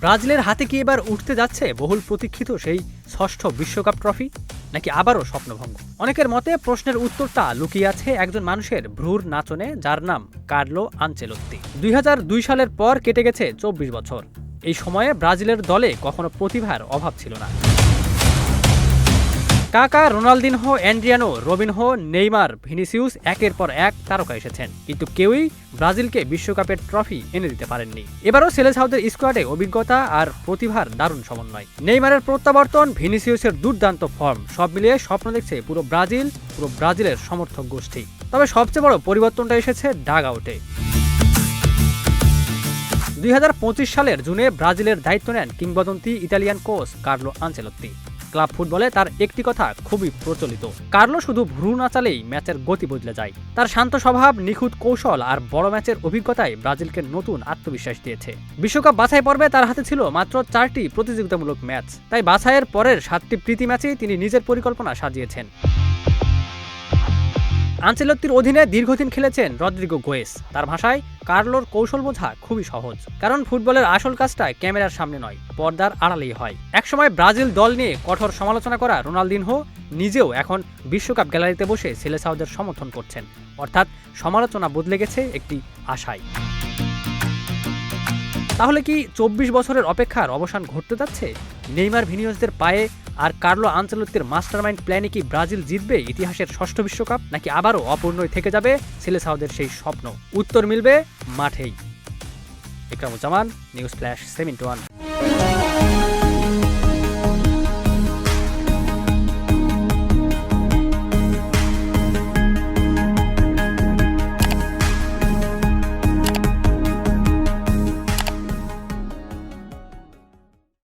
ব্রাজিলের হাতে কি এবার উঠতে যাচ্ছে বহুল প্রতীক্ষিত সেই ষষ্ঠ বিশ্বকাপ ট্রফি, নাকি আবারও স্বপ্নভঙ্গ? অনেকের মতে প্রশ্নের উত্তরটা লুকিয়ে আছে একজন মানুষের ভ্রুর নাচনে, যার নাম কার্লো আনচেলত্তি। ২০০২ সালের পর কেটে গেছে ২৪ বছর। এই সময়ে ব্রাজিলের দলে কখনো প্রতিভার অভাব ছিল না। কাকা, রোনালদিনহো, অ্যান্ড্রিয়ানো, রবিনহো, নেইমার, ভিনিসিউস একের পর এক তারকা এসেছেন, কিন্তু কেউই ব্রাজিলকে বিশ্বকাপের ট্রফি এনে দিতে পারেননি। এবারও সেলেসাওদের স্কোয়াডে অভিজ্ঞতা আর প্রতিভার দারুণ সমন্বয়। নেইমারের প্রত্যাবর্তন, ভিনিসিউসের দুর্দান্ত ফর্ম, সব মিলিয়ে স্বপ্ন দেখছে পুরো ব্রাজিলের সমর্থক গোষ্ঠী। তবে সবচেয়ে বড় পরিবর্তনটা এসেছে ডাগ আউটে। ২০২৫ সালের জুনে ব্রাজিলের দায়িত্ব নেন কিংবদন্তি Italian coach Carlo Ancelotti. Club ফুটবলে তার একটি কথা খুবই প্রচলিত: কার্লো শুধু ভ্রু নাচালেই ম্যাচের গতি বদলে যায়। তার শান্ত স্বভাব, নিখুঁত কৌশল আর বড় ম্যাচের অভিজ্ঞতায় ব্রাজিলকে নতুন আত্মবিশ্বাস দিয়েছে। বিশ্বকাপ বাছাই পর্বে তার হাতে ছিল মাত্র ৪টি প্রতিযোগিতামূলক ম্যাচ, তাই বাছাইয়ের পরের ৭টি প্রীতি ম্যাচেই তিনি নিজের পরিকল্পনা সাজিয়েছেন। আনচেলত্তির অধীনে দীর্ঘদিন খেলেছেন রদ্রিগো গোয়েস। তার ভাষায়, কার্লোর কৌশল বোঝা খুবই সহজ, কারণ ফুটবলের আসল কাজটা ক্যামেরার সামনে নয়, পর্দার আড়ালেই হয়। একসময় ব্রাজিল দল নিয়ে কঠোর সমালোচনা করা রোনালদিনহো নিজেও এখন বিশ্বকাপ গ্যালারিতে বসে সেলেসাওদের সমর্থন করছেন। অর্থাৎ সমালোচনা বদলে গেছে একটি আশায়। তাহলে কি ২৪ বছরের অপেক্ষার অবসান ঘটতে যাচ্ছে? নেইমার, ভিনিসিউসদের পায়ে আর কার্লো আনচেলত্তির মাস্টারমাইন্ড প্ল্যানে কি ব্রাজিল জিতবে ইতিহাসের ষষ্ঠ বিশ্বকাপ, নাকি আবারও অপূর্ণই থেকে যাবে সেলেসাওদের সেই স্বপ্ন? উত্তর মিলবে মাঠেই। Ikramuzzaman, news flash 7-1।